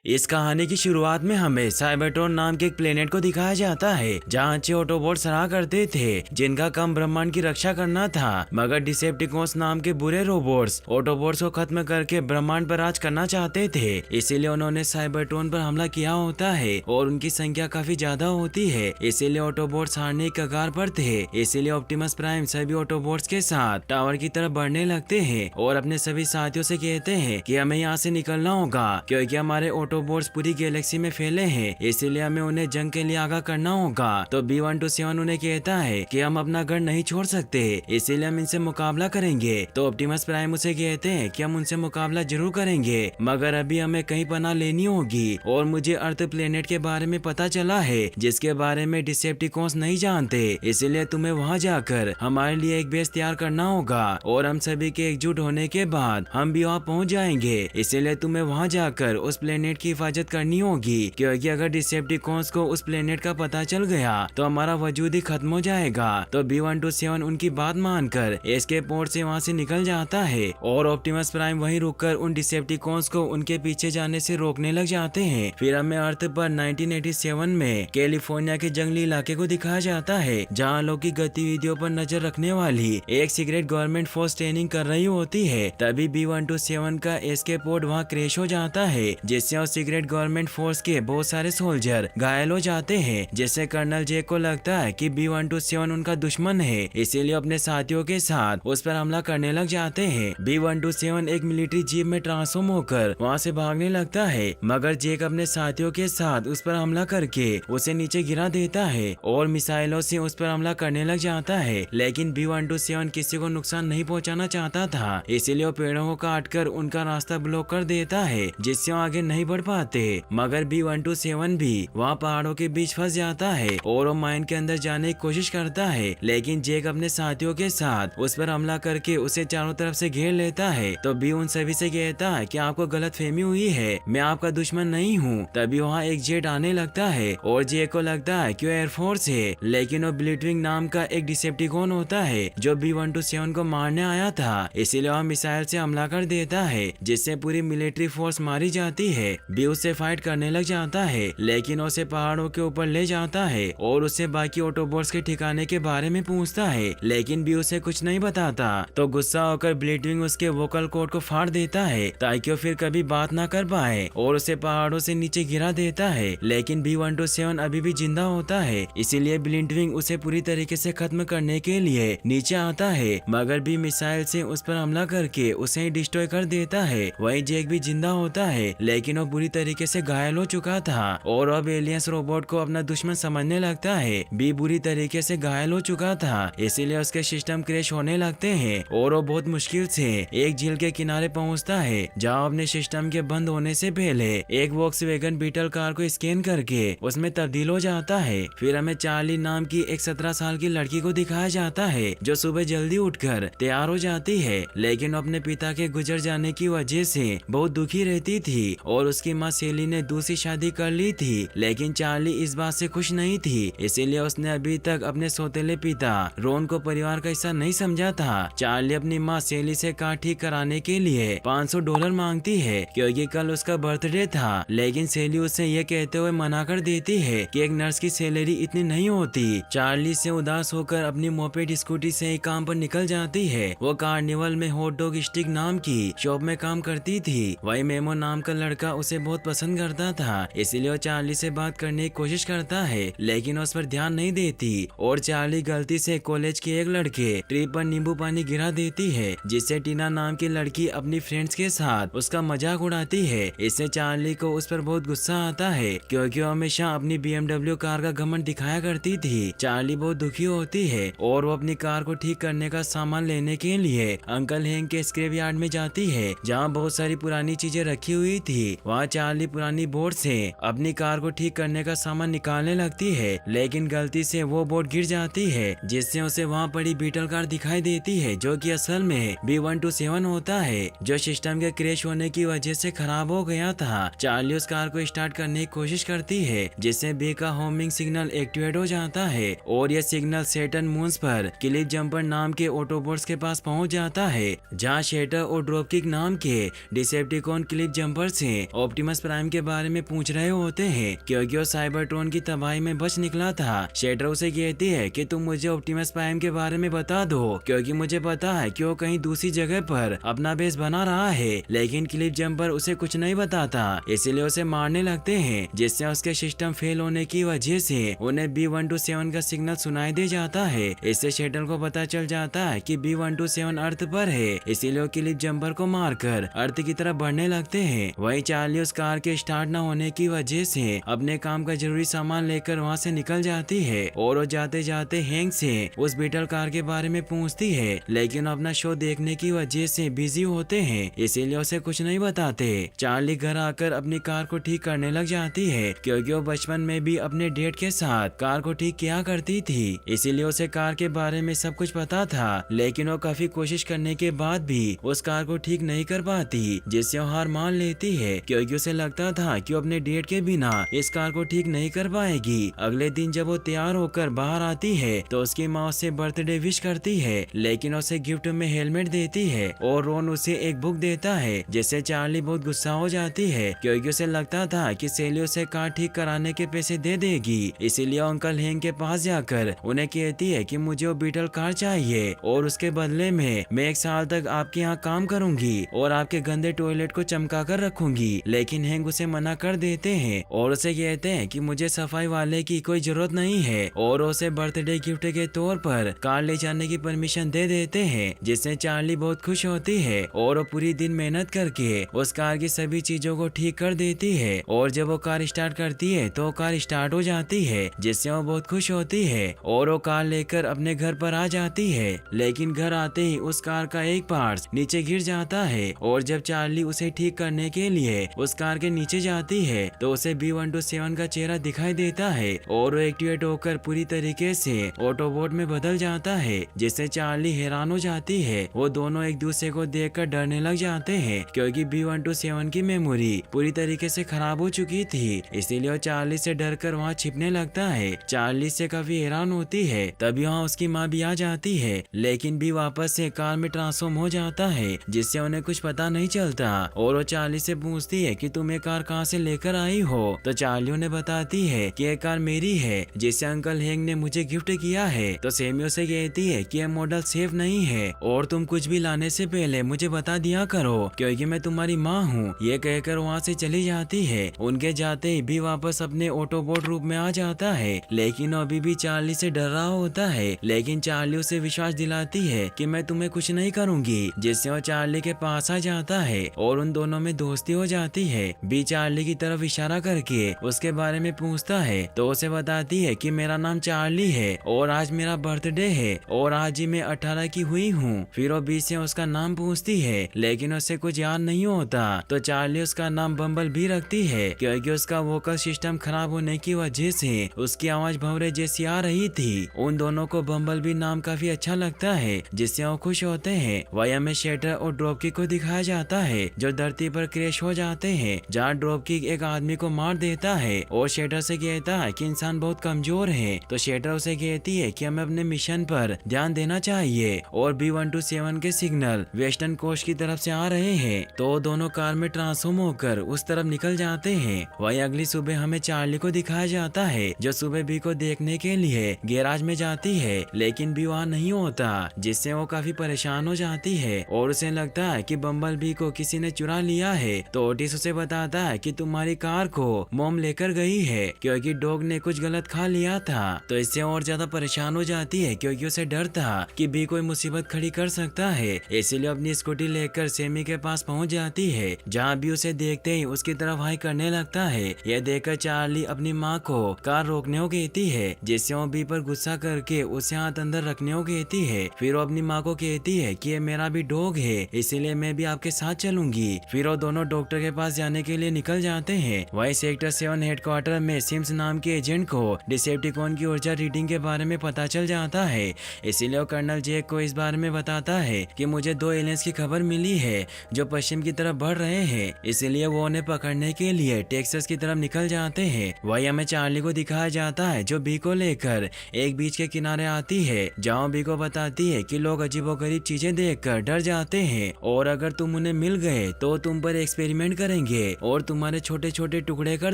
इस कहानी की शुरुआत में हमें साइबरट्रॉन नाम के एक प्लेनेट को दिखाया जाता है जहाँ अच्छे ऑटोबॉट्स रहा करते थे जिनका काम ब्रह्मांड की रक्षा करना था। मगर डिसेप्टिकॉन्स नाम के बुरे रोबोट्स ऑटोबॉट्स को खत्म करके ब्रह्मांड पर राज करना चाहते थे, इसीलिए उन्होंने साइबरट्रॉन पर हमला किया होता है और उनकी संख्या काफी ज्यादा होती है, इसीलिए ऑटोबॉट्स हारने की कगार पर थे। इसीलिए ऑप्टिमस प्राइम सभी ऑटोबॉट्स के साथ टावर की तरफ बढ़ने लगते हैं और अपने सभी साथियों से कहते हैं कि हमें यहाँ से निकलना होगा क्योंकि हमारे ऑटोबॉट्स पूरी गैलेक्सी में फैले हैं, इसीलिए हमें उन्हें जंग के लिए आगाह करना होगा। तो B127 उन्हें कहता है कि हम अपना घर नहीं छोड़ सकते, इसीलिए हम इनसे मुकाबला करेंगे। तो ऑप्टिमस प्राइम उसे कहते हैं कि हम उनसे मुकाबला जरूर करेंगे, मगर अभी हमें कहीं पनाह लेनी होगी और मुझे अर्थ प्लेनेट के बारे में पता चला है जिसके बारे में डिसेप्टिकॉन्स नहीं जानते, इसीलिए तुम्हें वहाँ जाकर हमारे लिए एक बेस तैयार करना होगा और हम सभी के एकजुट होने के बाद हम भी वहाँ पहुँच जाएंगे। इसीलिए तुम्हें वहाँ जाकर उस प्लेनेट की हिफाजत करनी होगी क्योंकि अगर डिसेप्टिकॉन्स को उस प्लेनेट का पता चल गया तो हमारा वजूद ही खत्म हो जाएगा। तो B127 उनकी बात मानकर एस्केप पोर्ट से वहाँ से निकल जाता है और ऑप्टिमस प्राइम वहीं रुककर उन डिसेप्टिकॉन्स को उनके पीछे जाने से रोकने लग जाते हैं। फिर हमें अर्थ पर 1987 में कैलिफोर्निया के जंगली इलाके को दिखाया जाता है जहाँ लोग की गतिविधियों पर नजर रखने वाली एक सीक्रेट गवर्नमेंट फोर्स ट्रेनिंग कर रही होती है। तभी B127 का एस्केप पोर्ट वहाँ क्रैश हो जाता है जिससे उस सीक्रेट गवर्नमेंट फोर्स के बहुत सारे सोल्जर घायल हो जाते हैं, जिससे कर्नल जे को लगता है कि B127 उनका दुश्मन है, इसीलिए अपने साथियों के साथ उस पर हमला करने लग जाते हैं। B127 एक मिलिट्री जीप में ट्रांसफॉर्म होकर वहाँ से भागने लगता है, मगर जेक अपने साथियों के साथ उस पर हमला करके उसे नीचे गिरा देता है और मिसाइलों से उस पर हमला करने लग जाता है। लेकिन B127 किसी को नुकसान नहीं पहुँचाना चाहता था, इसीलिए वो पेड़ों को काट कर उनका रास्ता ब्लॉक कर देता है जिससे वो आगे नहीं बढ़ पाते। मगर B127 भी वहाँ पहाड़ों के बीच फंस जाता है और वो माइन के अंदर जाने की कोशिश करता है, लेकिन जेक अपने साथियों के साथ उस पर हमला करके उसे चारों तरफ से घेर लेता है। तो बी उन सभी से कहता है कि आपको गलतफहमी हुई है, मैं आपका दुश्मन नहीं हूँ। तभी वहाँ एक जेट आने लगता है और जेक को लगता है कि वो एयरफोर्स है, लेकिन वो ब्लिटविंग नाम का एक डिसेप्टिकॉन होता है जो B127 को मारने आया था, इसीलिए वह मिसाइल से हमला कर देता है जिससे पूरी मिलिट्री फोर्स मारी जाती है। बी उससे फाइट करने लग जाता है, लेकिन उसे पहाड़ों के ऊपर ले जाता है और उससे बाकी ऑटोबॉट्स के ठिकाने के बारे में पूछता है, लेकिन बी उसे कुछ नहीं बताता। तो गुस्सा होकर ब्लिटविंग उसके वोकल कॉर्ड को फाड़ देता है ताकि वो फिर कभी बात ना कर पाए और उसे पहाड़ों से नीचे गिरा देता है। लेकिन B127 अभी भी जिंदा होता है, इसीलिए ब्लिटविंग उसे पूरी तरीके से खत्म करने के लिए नीचे आता है, मगर बी मिसाइल से उस पर हमला करके उसे डिस्ट्रॉय कर देता है। वहीं जेक भी जिंदा होता है, लेकिन वो बुरी तरीके से घायल हो चुका था और अब एलियंस रोबोट को अपना दुश्मन समझने लगता है। बी बुरी तरीके से घायल हो चुका था, इसीलिए उसके सिस्टम क्रैश होने लगते हैं और वो बहुत मुश्किल से एक झील के किनारे पहुंचता है जहां अपने सिस्टम के बंद होने से पहले एक वॉक्सवैगन बीटल कार को स्कैन करके उसमें तब्दील हो जाता है। फिर हमें चार्ली नाम की एक 17 साल की लड़की को दिखाया जाता है जो सुबह जल्दी उठकर तैयार हो जाती है, लेकिन अपने पिता के गुजर जाने की वजह से बहुत दुखी रहती थी और उसकी माँ सेली ने दूसरी शादी कर ली थी। लेकिन चार्ली इस बात से खुश नहीं थी, इसीलिए उसने अभी तक अपने सौतेले पिता रोन को परिवार का हिस्सा नहीं समझा था। चार्ली अपनी माँ सेली से कार ठीक कराने के लिए $500 मांगती है क्योंकि कल उसका बर्थडे था, लेकिन सेली उसे ये कहते हुए मना कर देती है कि एक नर्स की सैलरी इतनी नहीं होती। चार्ली से उदास होकर अपनी मोपेड स्कूटी से ही काम पर निकल जाती है। वो कार्निवल में हॉट डॉग स्टिक नाम की शॉप में काम करती थी। वही मेमो नाम का लड़का उसे बहुत पसंद करता था, इसीलिए वो चार्ली से बात करने की कोशिश करता है, लेकिन उस पर ध्यान नहीं देती और चार्ली गलती से कॉलेज के एक लड़के ट्री पर नींबू पानी गिरा देती है, जिससे टीना नाम की लड़की अपनी फ्रेंड्स के साथ उसका मजाक उड़ाती है। इससे चार्ली को उस पर बहुत गुस्सा आता है क्योंकि वो हमेशा अपनी BMW कार का घमंड दिखाया करती थी। चार्ली बहुत दुखी होती है और वो अपनी कार को ठीक करने का सामान लेने के लिए अंकल हैंक के स्क्रैप यार्ड में जाती है जहाँ बहुत सारी पुरानी चीजें रखी हुई थी। वहाँ चार्ली पुरानी बोट से अपनी कार को ठीक करने का सामान निकालने लगती है, लेकिन गलती से वो बोट गिर जाती है जिससे उसे वहाँ पड़ी बीटल कार दिखाई देती है जो कि असल में B127 होता है जो सिस्टम के क्रैश होने की वजह से खराब हो गया था। चार्ली उस कार को स्टार्ट करने की कोशिश करती है जिससे बी का होमिंग सिग्नल एक्टिवेट हो जाता है और यह सिग्नल सैटर्न मून्स पर क्लिफ जंपर नाम के ऑटोबॉट्स के पास पहुंच जाता है जहां शेटर और ड्रॉपकिक नाम के डिसेप्टिकॉन क्लिफ जंपर से ऑप्टिमस प्राइम के बारे में पूछ रहे होते हैं क्योंकि वो साइबरट्रॉन की तबाही में बच निकला था। शेटर उसे कहती है कि तुम मुझे ऑप्टिमस प्राइम के बारे में बता दो क्योंकि मुझे पता है कि वो कहीं दूसरी जगह पर अपना बेस बना रहा है। लेकिन क्लिफ जंपर उसे कुछ नहीं बताता, इसीलिए उसे मारने लगते हैं, जिससे उसके सिस्टम फेल होने की वजह से उन्हें B127 का सिग्नल सुनाई दे जाता है। इससे शेटर को पता चल जाता है कि B127 अर्थ पर है, इसीलिए वो क्लिफ जंपर को मारकर अर्थ की तरफ बढ़ने लगते हैं। वहीं चार्ली उस कार के स्टार्ट न होने की वजह से अपने काम का जरूरी सामान लेकर वहाँ से निकल जाती है और वो जाते जाते हैंक से उस बीटल कार के बारे में पूछती है, लेकिन अपना शो देखने की वजह से बिजी होते हैं, इसीलिए उसे कुछ नहीं बताते। चार्ली घर आकर अपनी कार को ठीक करने लग जाती है क्योंकि वो बचपन में भी अपने डैड के साथ कार को ठीक किया करती थी, इसीलिए उसे कार के बारे में सब कुछ पता था। लेकिन वो काफी कोशिश करने के बाद भी उस कार को ठीक नहीं कर पाती, जिससे वो हार मान लेती है क्योंकि उसे लगता था कि वो अपने डैड के बिना इस कार को ठीक नहीं कर पाएगी। अगले दिन जब वो तैयार होकर बाहर आती है तो उसकी माँ उसे बर्थडे विश करती है, लेकिन उसे गिफ्ट में हेलमेट देती है और रोन उसे एक बुक देता है, जिससे चार्ली बहुत गुस्सा हो जाती है क्योंकि उसे लगता था कि सेली उसे कार ठीक कराने के पैसे दे देगी। इसीलिए अंकल हैंक के पास जाकर उन्हें कहती है कि मुझे वो बीटल कार चाहिए और उसके बदले में मैं 1 साल तक आपके यहाँ काम करूंगी और आपके गंदे टॉयलेट को चमका कर रखूंगी। लेकिन हैंक उसे मना कर देते हैं और उसे कहते हैं कि मुझे सफाई वाले की कोई जरूरत नहीं है और उसे बर्थडे गिफ्ट के तौर पर कार ले जाने की परमिशन दे देते हैं, जिससे चार्ली बहुत खुश होती है और वो पूरी दिन मेहनत करके उस कार की सभी चीजों को ठीक कर देती है। और जब वो कार स्टार्ट करती है तो कार स्टार्ट हो जाती है, जिससे वो बहुत खुश होती है और वो कार लेकर अपने घर पर आ जाती है। लेकिन घर आते ही उस कार का एक पार्ट नीचे गिर जाता है और जब चार्ली उसे ठीक करने के लिए उस कार के नीचे जाती है तो उसे B127 का चेहरा दिखाई देता है और वो एक्टिवेट होकर पूरी तरीके से ऑटोबॉट में बदल जाता है, जिससे चार्ली हैरान हो जाती है। वो दोनों एक दूसरे को देखकर डरने लग जाते हैं क्योंकि B127 की मेमोरी पूरी तरीके से खराब हो चुकी थी, इसीलिए वो चार्ली से डरकर वहाँ छिपने लगता है। चार्ली से काफी हैरान होती है, तभी वहाँ उसकी माँ भी आ जाती है, लेकिन भी वापस से कार में ट्रांसफॉर्म हो जाता है, जिससे उन्हें कुछ पता नहीं चलता और वो चार्ली से पूछती है कि तुम ये कार कहाँ से लेकर आई हो। तो चार्ली उन्हें बताती है कि ये कार मेरी है, जिसे अंकल हैंक ने मुझे गिफ्ट किया है। तो सेमी उसे कहती है कि यह मॉडल सेफ नहीं है और तुम कुछ भी लाने से पहले मुझे बता दिया करो क्योंकि मैं तुम्हारी माँ हूँ। ये कहकर वहाँ से चली जाती है। उनके जाते ही भी वापस अपने ऑटोबॉट रूप में आ जाता है, लेकिन अभी भी चार्ली से डर रहा होता है। लेकिन चार्ली उसे विश्वास दिलाती है कि मैं तुम्हें कुछ नहीं करूंगी, जिससे वो चार्ली के पास आ जाता है और उन दोनों में दोस्ती हो जाती है। बी चार्ली की तरफ इशारा करके उसके बारे में पूछता है तो उसे बताती है कि मेरा नाम चार्ली है और आज मेरा बर्थडे है और आज ही मैं 18 की हुई हूँ। फिर वो बी से उसका नाम पूछती है, लेकिन उसे कुछ याद नहीं होता। तो चार्ली उसका नाम बम्बल भी रखती है क्योंकि उसका वोकल सिस्टम खराब होने की वजह से उसकी आवाज भंवरे जैसी आ रही थी। उन दोनों को बम्बल भी नाम काफी अच्छा लगता है, जिससे वो खुश होते हैं। वही हमें शेटर और ड्रॉपकिक को दिखाया जाता है जो धरती पर क्रैश हो जाते हैं, जहाँ ड्रॉपकिक एक आदमी को मार देता है और शेटर से कहता है कि इंसान बहुत कमजोर है। तो शेटर उसे कहती है कि हमें अपने मिशन पर ध्यान देना चाहिए और B127 के सिग्नल वेस्टर्न कोस्ट की तरफ से आ रहे हैं। तो दोनों कार में ट्रांसफॉर्म होकर उस तरफ निकल जाते हैं। वही अगली सुबह हमें चार्ली को दिखाया जाता है जो सुबह बी को देखने के लिए गैराज में जाती है, लेकिन बी वहाँ नहीं होता, जिससे वो काफी परेशान हो जाती है और उसे लगता है कि बम्बल बी को किसी ने चुरा लिया है। तो ओटिस उसे बताता है कि तुम्हारी कार को मॉम लेकर गई है क्योंकि डॉग ने कुछ गलत खा लिया था। तो इससे और ज्यादा परेशान हो जाती है क्योंकि उसे डर था कि बी कोई मुसीबत खड़ी कर सकता है, इसीलिए अपनी स्कूटी लेकर सेमी के पास पहुंच जाती है, जहां बी उसे देखते ही उसकी तरफ हाई करने लगता है। यह देखकर चार्ली अपनी माँ को कार रोकने को कहती है, जिससे वो बी पर गुस्सा करके उसे हाथ अंदर रखने को कहती है। फिर वो अपनी माँ को कहती है कि ये मेरा भी डॉग है, इसीलिए मैं भी आपके साथ चलूंगी। फिर वो दोनों डॉक्टर के पास जाने के लिए निकल जाते हैं। वही सेक्टर 7 हेडक्वार्टर में सिम्स नाम के एजेंट को डिसेप्टिकॉन की ऊर्जा रीडिंग के बारे में पता चल जाता है, इसीलिए वो कर्नल जैक को इस बारे में बताता है कि मुझे 2 एलियंस की खबर मिली है जो पश्चिम की तरफ बढ़ रहे हैं, इसीलिए वो उन्हें पकड़ने के लिए टेक्सास की तरफ निकल जाते हैं। वही हमें चार्ली को दिखाया जाता है जो बी को लेकर एक बीच के किनारे आती है, जहाँ बी को बताती है कि लोग अजीबोगरीब चीजें देखकर डर जाते हैं और अगर तुम उन्हें मिल गए तो तुम पर एक्सपेरिमेंट करेंगे। करेंगे और तुम्हारे छोटे छोटे टुकड़े कर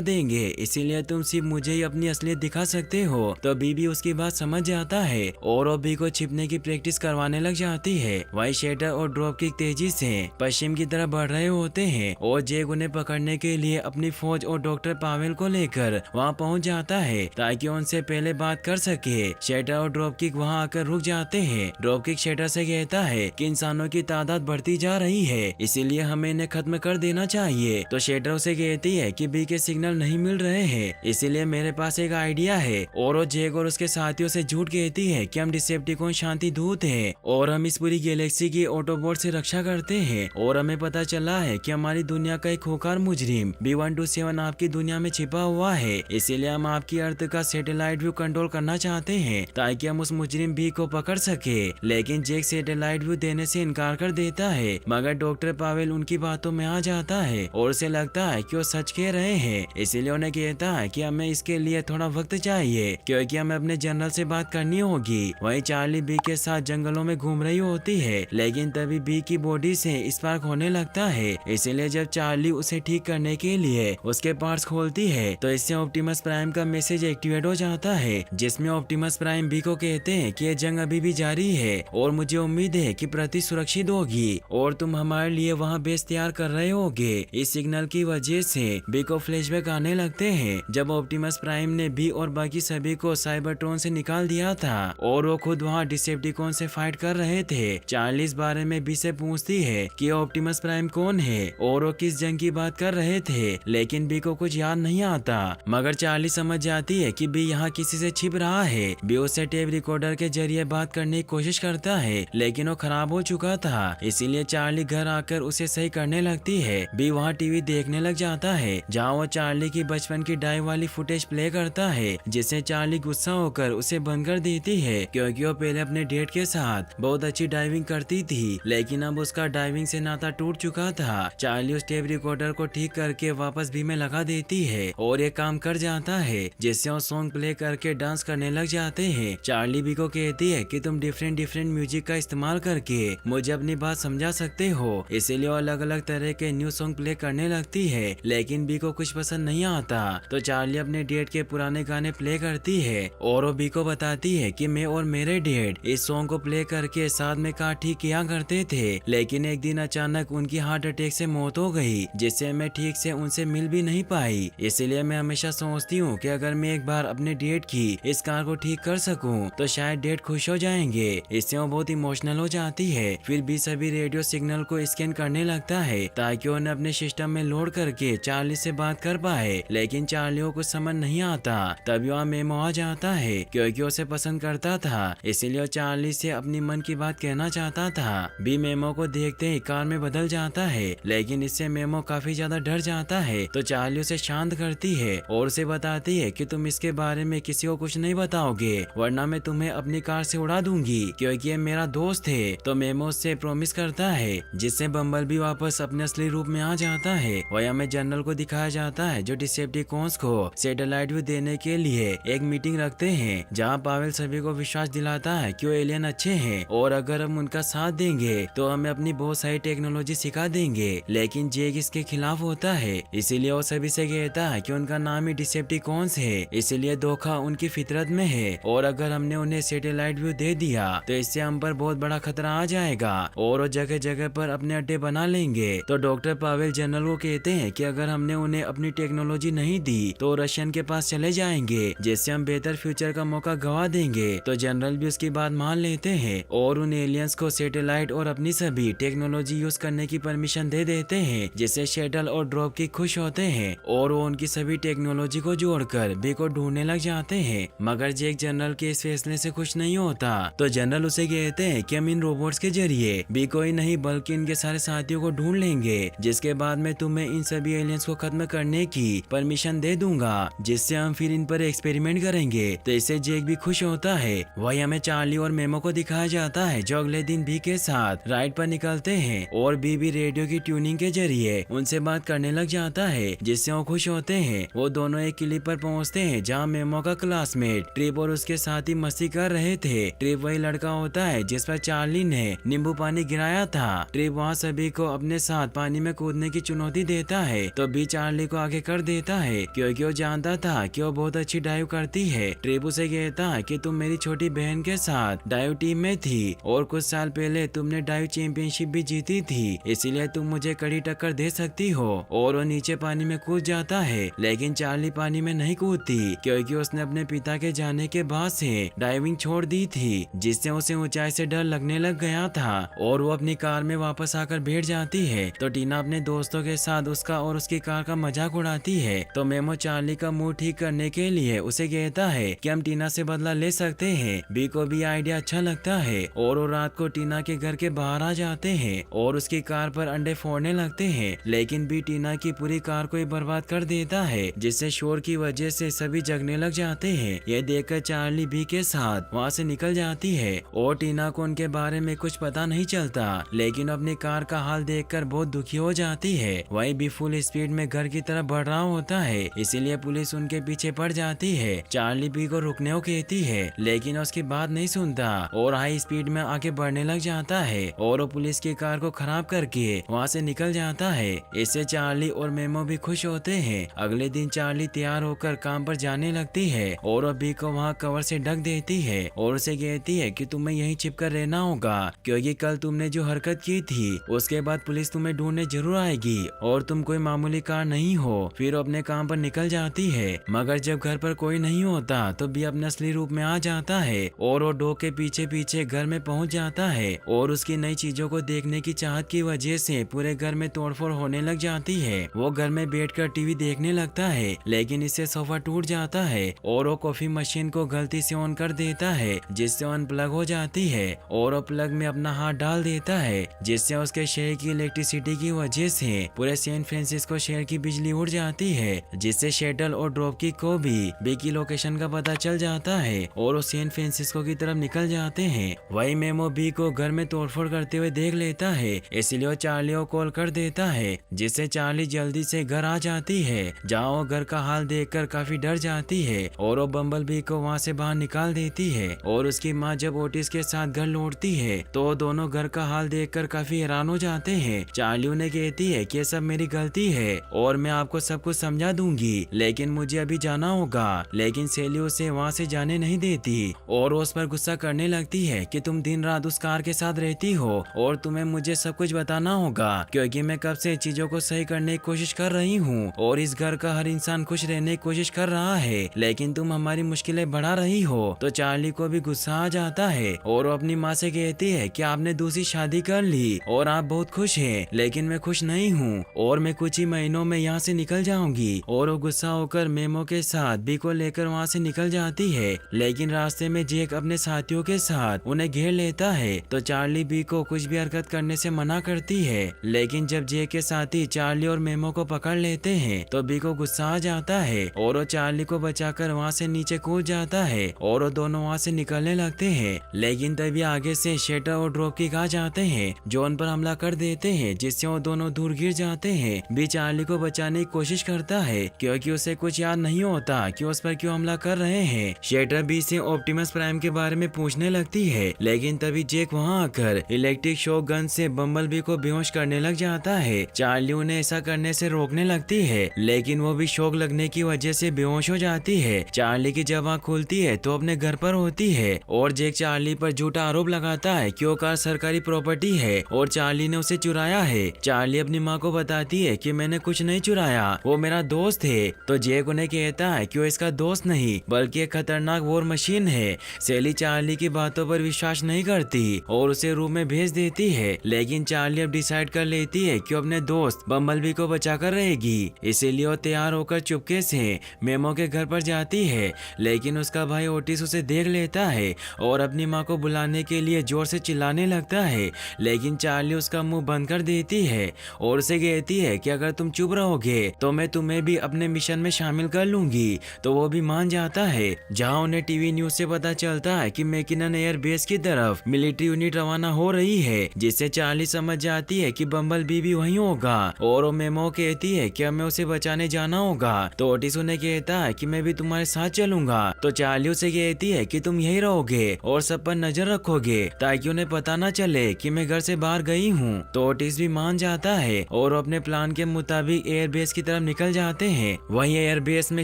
देंगे, इसीलिए तुम सिर्फ मुझे ही अपनी असलियत दिखा सकते हो। तो बी भी उसकी बात समझ जाता है और वो बी को छिपने की प्रैक्टिस करवाने लग जाती है। वही शेटर और ड्रॉप किक तेजी से पश्चिम की तरफ बढ़ रहे होते हैं और जैक उन्हें पकड़ने के लिए अपनी फौज और डॉक्टर पावेल को लेकर वहां पहुंच जाता है ताकि उनसे पहले बात कर सके। शेटर और ड्रॉप किक वहां आकर रुक जाते हैं। ड्रॉप किक शेटर से कहता है कि इंसानों की तादाद बढ़ती जा रही है, इसीलिए हमें इन्हें खत्म कर देना चाहिए। तो शेटर उसे कहती है कि बी के सिग्नल नहीं मिल रहे हैं, इसीलिए मेरे पास एक आइडिया है। और वो जैक और उसके साथियों से झूठ कहती है कि हम डिसेप्टिकॉन शांति दूत हैं और हम इस पूरी गैलेक्सी की ऑटोबॉट से रक्षा करते हैं और हमें पता चला है कि हमारी दुनिया का एक खूंखार मुजरिम B127 आपकी दुनिया में छिपा हुआ है, इसीलिए हम आपकी अर्थ का सैटेलाइट व्यू कंट्रोल करना चाहते हैं ताकि हम उस मुजरिम बी को पकड़ सके। लेकिन जैक सैटेलाइट व्यू देने से इनकार कर देता है, मगर डॉक्टर पावेल उनकी बातों में आ जाता है और उसे लगता है कि वो सच कह रहे हैं, इसीलिए उन्हें कहता है कि हमें इसके लिए थोड़ा वक्त चाहिए क्योंकि हमें अपने जनरल से बात करनी होगी। वहीं चार्ली बी के साथ जंगलों में घूम रही होती है, लेकिन तभी बी की बॉडी से स्पार्क होने लगता है, इसीलिए जब चार्ली उसे ठीक करने के लिए उसके पार्ट्स खोलती है तो इससे ऑप्टिमस प्राइम का मैसेज एक्टिवेट हो जाता है, जिसमें ऑप्टिमस प्राइम बी को कहते हैं कि ये जंग अभी भी जारी है और मुझे उम्मीद है कि प्रति सुरक्षित होगी और तुम हमारे लिए वहाँ बेस तैयार कर रहे होगे। इस सिग्नल की वजह से बी को फ्लैशबैक आने लगते हैं जब ऑप्टिमस प्राइम ने बी और बाकी सभी को साइबरट्रॉन से निकाल दिया था और वो खुद वहाँ डिसेप्टिकॉन से फाइट कर रहे थे। चार्ली इस बारे में बी से पूछती है कि ऑप्टिमस प्राइम कौन है और वो किस जंग की बात कर रहे थे, लेकिन बी को कुछ याद नहीं आता। मगर चार्ली समझ जाती है कि बी यहाँ किसी से छिप रहा है। बी उससे टेप रिकॉर्डर के जरिए बात करने की कोशिश करता है, लेकिन वो खराब हो चुका था, इसीलिए चार्ली घर आकर उसे सही करने लगती है। बी वहाँ टीवी देखने लग जाता है जहाँ वो चार्ली की बचपन की डाइव वाली फुटेज प्ले करता है, जिससे चार्ली गुस्सा होकर उसे बंद कर देती है क्योंकि वो पहले अपने डेट के साथ बहुत अच्छी डाइविंग करती थी, लेकिन अब उसका डाइविंग से नाता टूट चुका था। चार्ली उस टेप रिकॉर्डर को ठीक करके वापस बी में लगा देती है और ये काम कर जाता है, जिससे वो सॉन्ग प्ले करके डांस करने लग जाते हैं। चार्ली बी को कहती है कि तुम डिफरेंट म्यूजिक का इस्तेमाल करके मुझे अपनी बात समझा सकते हो, इसीलिए वो अलग अलग तरह के न्यू सॉन्ग प्ले करने लगती है, लेकिन बी को कुछ पसंद नहीं आता। तो चार्ली अपने डेट के पुराने गाने प्ले करती है और वो बी को बताती है कि मैं और मेरे डेट इस सॉन्ग को प्ले करके साथ में कार ठीक किया करते थे, लेकिन एक दिन अचानक उनकी हार्ट अटैक से मौत हो गई, जिससे मैं ठीक से उनसे मिल भी नहीं पाई। इसीलिए मैं हमेशा सोचती हूँ कि अगर मैं एक बार अपने डेट की इस कार को ठीक कर सकूं तो शायद डेट खुश हो जाएंगे। इससे वो बहुत इमोशनल हो जाती है। फिर भी सभी रेडियो सिग्नल को स्कैन करने लगता है ताकि उन्हें अपने सिस्टम में लोड करके चार्ली से बात कर पाए, लेकिन चार्ली को कुछ समझ नहीं आता। तभी वहाँ मेमो आ जाता है क्योंकि उसे पसंद करता था, इसीलिए वो चार्ली से अपनी मन की बात कहना चाहता था। बी मेमो को देखते ही कार में बदल जाता है, लेकिन इससे मेमो काफी ज्यादा डर जाता है। तो चार्ली उसे शांत करती है और उसे बताती है कि तुम इसके बारे में किसी को कुछ नहीं बताओगे, वरना मैं तुम्हें अपनी कार से उड़ा दूंगी क्योंकि ये मेरा दोस्त है। तो मेमो उससे प्रॉमिस करता है, जिससे बम्बल भी वापस अपने असली रूप में आ जाता है। वही हमें जनरल को दिखाया जाता है जो डिसेप्टिकॉन्स को सैटेलाइट व्यू देने के लिए एक मीटिंग रखते हैं, जहाँ पावेल सभी को विश्वास दिलाता है कि वो एलियन अच्छे हैं और अगर हम उनका साथ देंगे तो हमें अपनी बहुत सारी टेक्नोलॉजी सिखा देंगे। लेकिन जेक इसके खिलाफ होता है, इसीलिए वो सभी से कहता है कि उनका नाम ही डिसेप्टिकॉन्स है, इसीलिए धोखा उनकी फितरत में है और अगर हमने उन्हें सैटेलाइट व्यू दे दिया तो इससे हम पर बहुत बड़ा खतरा आ जाएगा और वो जगह जगह पर अपने अड्डे बना लेंगे। तो डॉक्टर पावेल जनरल को कहते हैं कि अगर हमने उन्हें अपनी टेक्नोलॉजी नहीं दी तो रशियन के पास चले जाएंगे, जिससे हम बेहतर फ्यूचर का मौका गवा देंगे। तो जनरल भी उसकी बात मान लेते हैं और उन एलियंस को सैटेलाइट और अपनी सभी टेक्नोलॉजी यूज करने की परमिशन दे देते हैं, जिससे शटल और ड्रॉप की खुश होते हैं और वो उनकी सभी टेक्नोलॉजी को जोड़कर बी को ढूंढने लग जाते हैं। मगर जेक जनरल के इस फैसले से खुश नहीं होता। तो जनरल उसे कहते हैं कि हम इन रोबोट्स के जरिए बी को ही नहीं बल्कि इनके सारे साथियों को ढूंढ लेंगे, जिसके बाद मैं तुम्हें इन सभी एलियंस को खत्म करने की परमिशन दे दूंगा, जिससे हम फिर इन पर एक्सपेरिमेंट करेंगे। तो इससे जेक भी खुश होता है। वही हमें चार्ली और मेमो को दिखाया जाता है जो अगले दिन बी के साथ राइड पर निकलते हैं और बी भी रेडियो की ट्यूनिंग के जरिए उनसे बात करने लग जाता है, जिससे वो खुश होते हैं। वो दोनों एक किले पर पहुंचते हैं जहाँ मेमो का क्लासमेट ट्रिप और उसके साथी मस्ती कर रहे थे। ट्रिप वही लड़का होता है जिस पर चार्ली ने नींबू पानी गिराया था। ट्रिप वहाँ सभी को अपने साथ पानी में कूदने की चुनौती देता है तो बी चार्ली को आगे कर देता है क्योंकि वो जानता था कि वो बहुत अच्छी डाइव करती है। ट्रिप उसे कहता है कि तुम मेरी छोटी बहन के साथ डाइव टीम में थी और कुछ साल पहले तुमने डाइव चैंपियनशिप भी जीती थी, इसीलिए तुम मुझे कड़ी टक्कर दे सकती हो। और वो नीचे पानी में कूद जाता है, लेकिन चार्ली पानी में नहीं कूदती क्योंकि उसने अपने पिता के जाने के बाद से डाइविंग छोड़ दी थी, जिससे उसे ऊंचाई से डर लगने लग गया था। और वो अपनी कार में वापस आकर बैठ जाती है तो टीना अपने दोस्तों के साथ उसका और उसकी कार का मजाक उड़ाती है। तो मेमो चार्ली का मूड ठीक करने के लिए उसे कहता है कि हम टीना से बदला ले सकते हैं। बी को भी आइडिया अच्छा लगता है और वो रात को टीना के घर के बाहर आ जाते हैं और उसकी कार पर अंडे फोड़ने लगते हैं, लेकिन बी टीना की पूरी कार को ही बर्बाद कर देता है, जिससे शोर की वजह से सभी जगने लग जाते हैं। यह देखकर चार्ली बी के साथ वहाँ से निकल जाती है और टीना को उनके बारे में कुछ पता नहीं चलता, लेकिन अपनी कार का हाल देखकर बहुत दुखी हो जाती है। वही बी फुल स्पीड में घर की तरफ बढ़ रहा होता है, इसीलिए पुलिस उनके पीछे पड़ जाती है। चार्ली बी को रुकने को कहती है, लेकिन उसकी बात नहीं सुनता और हाई स्पीड में आगे बढ़ने लग जाता है और वो पुलिस की कार को खराब करके वहाँ से निकल जाता है। इससे चार्ली और मेमो भी खुश होते हैं। अगले दिन चार्ली तैयार होकर काम पर जाने लगती है और वो बी को वहाँ कवर से ढक देती है और उसे कहती है कि तुम्हें यहीं छिपकर रहना होगा क्योंकि कल तुमने जो हरकत की थी उसके बाद पुलिस तुम्हें ढूंढने जरूर आएगी और तुम कोई मामूली कार नहीं हो। फिर अपने काम पर निकल जाती है, मगर जब घर पर कोई नहीं होता तो बी अपने असली रूप में आ जाता है और वो डॉग के पीछे पीछे घर में पहुंच जाता है और उसकी नई चीजों को देखने की चाहत की वजह से पूरे घर में तोड़फोड़ होने लग जाती है। वो घर में बैठकर टीवी देखने लगता है, लेकिन इससे सोफा टूट जाता है और वो कॉफी मशीन को गलती से ऑन कर देता है, जिससे अनप्लग हो जाती है और वो प्लग में अपना हाथ डाल देता है, जिससे उसके शहर की इलेक्ट्रिसिटी की वजह से पूरे सैन फ्रांसिस्को शहर की बिजली उड़ जाती है, जिससे शेटल और ड्रॉपकी को भी बी की लोकेशन का पता चल जाता है और वो सैन फ्रांसिस्को की तरफ निकल जाते हैं। वही मेमो बी को घर में तोड़फोड़ करते हुए देख लेता है, इसलिए वो चार्ली को कॉल कर देता है, जिससे चार्ली जल्दी से घर आ जाती है, जहाँ वो घर का हाल देखकर काफी डर जाती है और वो बम्बल बी को वहाँ से बाहर निकाल देती है। और उसकी माँ जब ओटिस के साथ घर लौटती है तो दोनों घर का हाल देखकर काफी हैरान हो जाते हैं। चार्ली उन्हें कहती है कि ये सब मेरी गलती है और मैं आपको सब कुछ समझा दूंगी, लेकिन मुझे अभी जाना होगा। लेकिन सेली उसे वहाँ से जाने नहीं देती और उस पर गुस्सा करने लगती है कि तुम दिन रात उस कार के साथ रहती हो और तुम्हें मुझे सब कुछ बताना होगा क्योंकि मैं कब से चीजों को सही करने की कोशिश कर रही हूँ और इस घर का हर इंसान खुश रहने की कोशिश कर रहा है, लेकिन तुम हमारी मुश्किलें बढ़ा रही हो। तो चार्ली को भी गुस्सा आ जाता है और वो अपनी माँ से कहती है कि आपने दूसरी शादी कर ली और आप बहुत खुश हैं, लेकिन मैं खुश नहीं हूँ और मैं कुछ ही महीनों में यहाँ से निकल जाऊंगी। और वो गुस्सा होकर मेमो के साथ बी को लेकर वहाँ से निकल जाती है, लेकिन रास्ते में जेक अपने साथियों के साथ उन्हें घेर लेता है। तो चार्ली बी को कुछ भी हरकत करने से मना करती है, लेकिन जब जेक के साथी चार्ली और मेमो को पकड़ लेते हैं तो बी को गुस्सा आ जाता है और वो चार्ली को बचाकर वहाँ से नीचे कूद जाता है और वो दोनों वहाँ से निकलने लगते हैं। लेकिन तभी आगे से शेटर और ड्रॉपकी आ जाते हैं जो उन पर हमला कर देते हैं, जिससे वो दोनों दूर गिर जाते हैं। बी चार्ली को बचाने की कोशिश करता है क्योंकि उसे कुछ याद नहीं होता कि उस पर क्यों हमला कर रहे हैं। शेटर बी से ऑप्टिमस प्राइम के बारे में पूछने लगती है, लेकिन तभी जेक वहाँ आकर इलेक्ट्रिक शॉक गन से बम्बल बी को बेहोश करने लग जाता है। चार्ली उन्हें ऐसा करने से रोकने लगती है, लेकिन वो भी शॉक लगने की वजह से बेहोश हो जाती है। चार्ली की जब आँख खुलती है तो अपने घर पर होती है और जेक चार्ली पर झूठा आरोप लगाता है कि वो कार सरकारी प्रॉपर्टी है और चार्ली ने उसे चुराया है। चार्ली अपनी माँ को बताती है कि मैंने कुछ नहीं चुराया, वो मेरा दोस्त है। तो जेक उन्हें कहता है कि वो इसका दोस्त नहीं बल्कि एक खतरनाक वॉर मशीन है। सेली चार्ली की बातों पर विश्वास नहीं करती और उसे रूम में भेज देती है, लेकिन चार्ली अब डिसाइड कर लेती है कि अपने दोस्त बम्बलबी को बचाकर रहेगी। इसीलिए वो तैयार होकर चुपके से मेमो के घर पर जाती है, लेकिन उसका भाई ओटिस उसे देख लेता है और अपनी माँ को बुलाने के लिए जोर से चिल्लाने लगता है, लेकिन चार्ली उसका मुंह बंद कर देती है और उसे कहती है कि अगर तुम चुप रहोगे तो मैं तुम्हें भी अपने मिशन में शामिल कर लूंगी। तो वो भी मान जाता है, जहाँ उन्हें टीवी न्यूज से पता चलता है कि मैकिनन एयर बेस की तरफ मिलिट्री यूनिट रवाना हो रही है, जिससे चार्ली समझ जाती है कि बम्बल बी भी वहीं होगा और वो मेमो कहती है कि हमें उसे बचाने जाना होगा। तो ओटिस उन्हें कहता है कि मैं भी तुम्हारे साथ चलूंगा। तो चार्ली उसे कहती है कि तुम यहीं रहोगे और सब पर नजर रखोगे ताकि उन्हें पता न चले कि मैं घर से बाहर गई हूँ। तो ओटिस भी मान जाता है और अपने प्लान के मुताबिक एयरबेस की तरफ निकल जाते हैं। वहीं एयरबेस में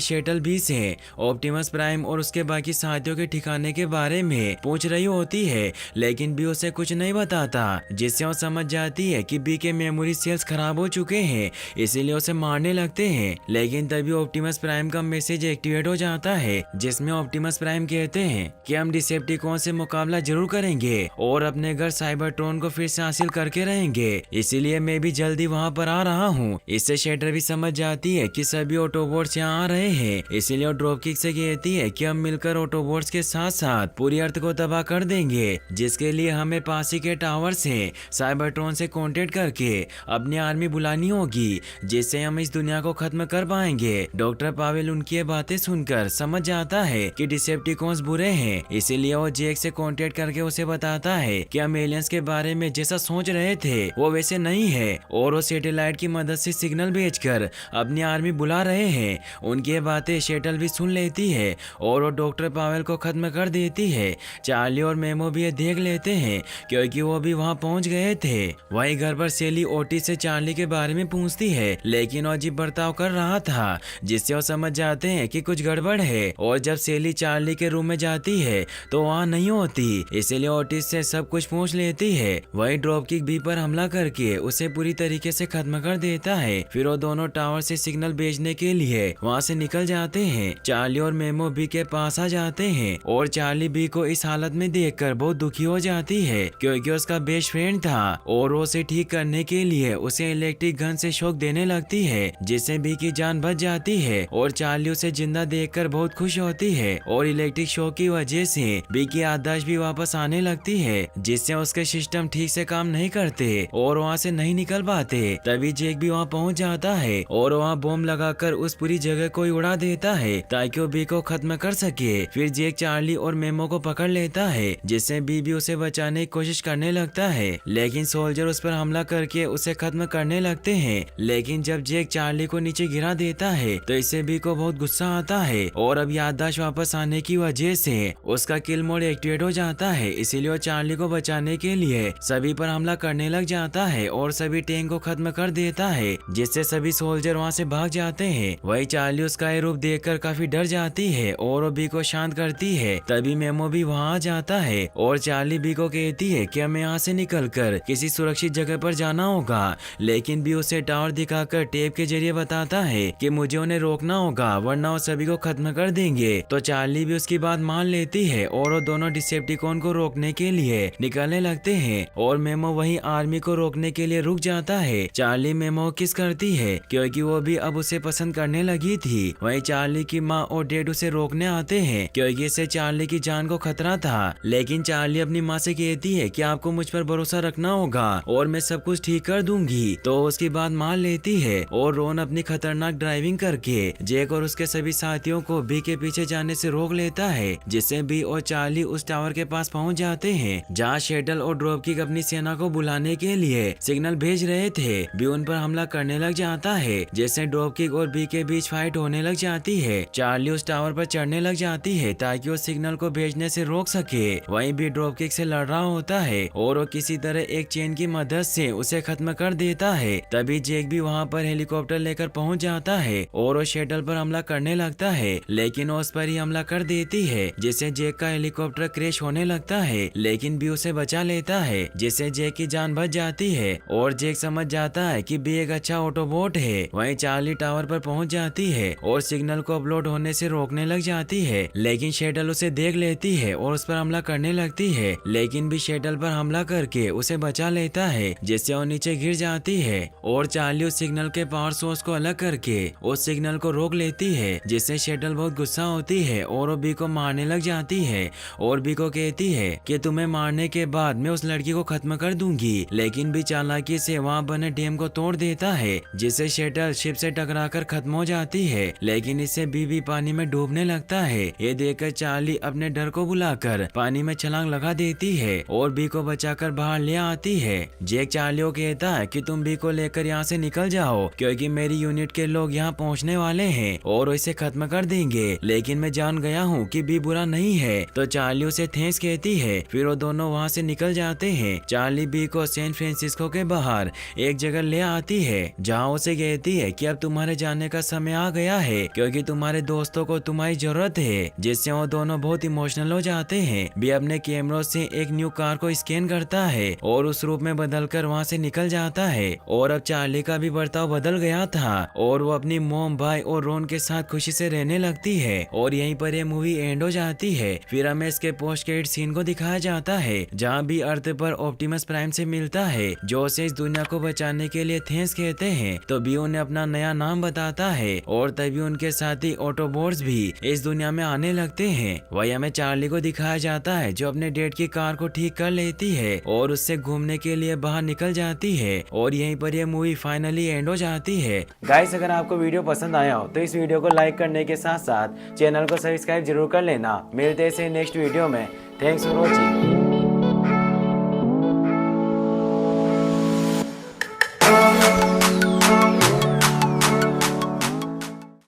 शटल बी से ऑप्टिमस प्राइम और उसके बाकी साथियों के ठिकाने के बारे में पूछ रही होती है, लेकिन बी उसे कुछ नहीं बताता, जिससे वो समझ जाती है कि बी के मेमोरी सेल्स खराब हो चुके हैं, इसीलिए उसे मारने लगते हैं। लेकिन तभी ऑप्टिमस प्राइम का मैसेज एक्टिवेट हो जाता है, जिसमें ऑप्टिमस प्राइम कहते हैं कि हम डिसेप्टिकॉन से मुकाबला जरूर करेंगे और अपने घर साइबरट्रॉन को फिर से हासिल करके रहेंगे, इसीलिए मैं भी जल्दी वहाँ पर आ रहा हूँ। इससे शटर भी समझ जाती है कि सभी ऑटोबोट्स यहाँ आ रहे हैं, इसीलिए वो ड्रॉपकिक से कहती है कि हम मिलकर ऑटोबोट्स के साथ साथ पूरी अर्थ को तबाह कर देंगे, जिसके लिए हमें पास ही के टावर से साइबरट्रॉन से कांटेक्ट करके अपनी आर्मी बुलानी होगी, जिससे हम इस दुनिया को खत्म कर पाएंगे। डॉक्टर पावेल उनकी ये बातें सुनकर समझ जाता है कि डिसेप्टिकॉन्स बुरे हैं, इसीलिए वो जेक से कांटेक्ट करके उसे बताता है कि हम एलियंस के बारे में जैसा सोच रहे थे वो वैसे नहीं है, और वो सैटेलाइट की मदद से सिग्नल भेजकर अपनी आर्मी बुला रहे हैं। उनकी ये बातें शटल भी सुन लेती है और वो डॉक्टर पावेल को खत्म कर देती है। चार्ली और मेमो भी ये देख लेते हैं क्योंकि वो भी वहाँ पहुँच गए थे। वहीं घर पर सेली ओटी से चार्ली के बारे में पूछती है, लेकिन वो अजीब बर्ताव कर रहा था, जिससे वो समझ जाते हैं कि कुछ गड़बड़ है। और जब सेली चार्ली के रूम में जाती है तो वहाँ नहीं होती, इसीलिए ओटिस से सब कुछ पूछ लेती है। वहीं ड्रॉपकिक बी पर हमला करके उसे पूरी तरीके से खत्म कर देता है। फिर वो दोनों टावर से सिग्नल भेजने के लिए वहाँ से निकल जाते हैं। चार्ली और मेमो बी के पास आ जाते हैं और चार्ली बी को इस हालत में देखकर बहुत दुखी हो जाती है, क्योंकि उसका बेस्ट फ्रेंड था और वो उसे ठीक करने के लिए उसे इलेक्ट्रिक गन से शॉक देने लगती है, जिससे बी की जान बच जाती है। और चार्ली उसे जिंदा देखकर बहुत खुश होती है और इलेक्ट्रिक शॉक की वजह से बी की याददाश्त भी वापस आने लगती है, जिससे उसके सिस्टम ठीक से काम नहीं करते और वहाँ से नहीं निकल पाते। तभी जेक भी वहाँ पहुँच जाता है और वहाँ बॉम्ब लगाकर उस पूरी जगह को उड़ा देता है ताकि वो बी को खत्म कर सके। फिर जेक चार्ली और मेमो को पकड़ लेता है, जिससे बी भी उसे बचाने की कोशिश करने लगता है, लेकिन सोल्जर उस पर हमला करके उसे खत्म करने लगते हैं। लेकिन जब जेक चार्ली को नीचे गिरा देता है तो इससे बी को बहुत गुस्सा आता है और अब याददाश्त वापस आने की वजह से उसका किल मोड एक्टिवेट हो जाता है, इसीलिए वो चार्ली को बचाने के लिए सभी पर हमला करने लग जाता है और सभी टैंक को खत्म कर देता है, जिससे सभी सोल्जर वहाँ से भाग जाते हैं। वही चार्ली उसका ये रूप देखकर काफी डर जाती है और वो बी को शांत करती है। तभी मेमो भी वहाँ आ जाता है और चार्ली बी को कहती है कि हमें यहाँ से निकलकर किसी सुरक्षित जगह पर जाना होगा, लेकिन बी उसे टावर दिखाकर टेप के जरिए बताता है कि मुझे उन्हें रोकना होगा वरना वो सभी को खत्म कर देंगे। तो चार्ली भी उसकी बात मान लेती है और वो दोनों डिसेप्टिकॉन को रोकने के लिए निकलने लगते हैं और मेमो वहीं आर्मी को रोकने के लिए रुक जाता है। चार्ली मेमो किस करती है क्योंकि वो भी अब उसे पसंद करने लगी थी। वहीं चार्ली की माँ और डैड उसे रोकने आते हैं क्योंकि इससे चार्ली की जान को खतरा था, लेकिन चार्ली अपनी माँ से कहती है कि आपको मुझ पर भरोसा रखना होगा और मैं सब कुछ ठीक कर दूंगी। तो उसकी बात मान लेती है और रोन अपनी खतरनाक ड्राइविंग करके जेक और उसके सभी साथियों को बी के पीछे जाने से रोक लेता है, जिससे बी और चार्ली उस टावर के पास पहुंच जाते हैं जहां शटल और ड्रॉपकिक अपनी सेना को बुलाने के लिए सिग्नल भेज रहे थे। बी उन पर हमला करने लग जाता है, जिससे ड्रॉपकिक और बी के बीच फाइट होने लग जाती है। चार्ली उस टावर पर चढ़ने लग जाती है ताकि वो सिग्नल को भेजने से रोक सके। वहीं बी ड्रॉपकिक से लड़ रहा होता है और वो किसी तरह एक चेन की मदद से उसे खत्म कर देता है। तभी जेक भी वहाँ पर हेलीकॉप्टर लेकर पहुँच जाता है और वो शटल पर हमला करने लगता है, लेकिन वो उस पर ही हमला कर देती है, जिससे जेक का हेलीकॉप्टर क्रैश होने लगता है, लेकिन बी उसे बचा लेता है, जिससे जेक की जान बच जाती है और जेक समझ जाता है कि बी एक अच्छा ऑटोबोट है। वहीं चार्ली टावर पर पहुंच जाती है और सिग्नल को अपलोड होने से रोकने लग जाती है, लेकिन शटल उसे देख लेती है और उस पर हमला करने लगती है, लेकिन बी शटल पर हमला करके उसे बचा लेता है, जिससे वो नीचे गिर जाती है। और चार्ली उस सिग्नल के पावर सोर्स को अलग करके उस सिग्नल को रोक लेती है, जिससे शटल बहुत गुस्सा होती है और वो बी को मारने लग जाती है और बी को कहती है कि तुम्हें मारने के बाद मैं उस लड़की को खत्म कर दूंगी, लेकिन बी चालाकी से वहाँ बने डैम को तोड़ देता है, जिससे शटल शिप से टकराकर खत्म हो जाती है, लेकिन इससे बी भी पानी में डूबने लगता है। ये देखकर चार्ली अपने डर को बुलाकर पानी में छलांग लगा देती है और बी को बचाकर बाहर ले आती है। जेक चार्ली को कहता है कि तुम बी को लेकर यहाँ से निकल जाओ क्योंकि मेरी यूनिट के लोग यहाँ पहुँचने वाले हैं और इसे खत्म कर देंगे, लेकिन मैं जान गया हूँ कि बी बुरा नहीं है। तो चार्ली उसे थैंक्स कहती है। फिर वो दोनों वहाँ से निकल जाते हैं। चार्ली बी को सैन फ्रांसिस्को के बाहर एक जगह ले आती है जहाँ उसे कहती है कि अब तुम्हारे जाने का समय आ गया है क्योंकि तुम्हारे दोस्तों को तुम्हारी जरूरत है, जिससे वो दोनों बहुत इमोशनल हो जाते हैं। भी अपने कैमरों से एक न्यू कार को स्कैन करता है और उस रूप में बदलकर वहाँ से निकल जाता है। और अब चार्ली का भी बर्ताव बदल गया था और वो अपनी मोम, भाई और रोन के साथ खुशी से रहने लगती है। और यहीं पर ये मूवी एंड हो जाती है। फिर हमें इसके पोस्ट क्रेडिट सीन को दिखाया जाता है जहाँ भी अर्थ पर ऑप्टिमस प्राइम से मिलता है जो उसे इस दुनिया को बचाने के लिए थैंक्स कहते हैं। तो भी उन्हें अपना नया नाम बताता है और तभी उनके साथी ऑटोबोट्स भी इस दुनिया में आने लगते हैं। वही हमें चार्ली को दिखाया जाता है जो अपने डेड की कार को ठीक कर लेती है और उससे घूमने के लिए बाहर निकल जाती है। और यहीं पर यह मूवी फाइनली एंड हो जाती है। गाइस, अगर आपको वीडियो पसंद आया हो तो इस वीडियो को लाइक करने के साथ साथ चैनल को सब्सक्राइब जरूर कर लेना। मिलते हैं नेक्स्ट वीडियो में। Thanks for watching.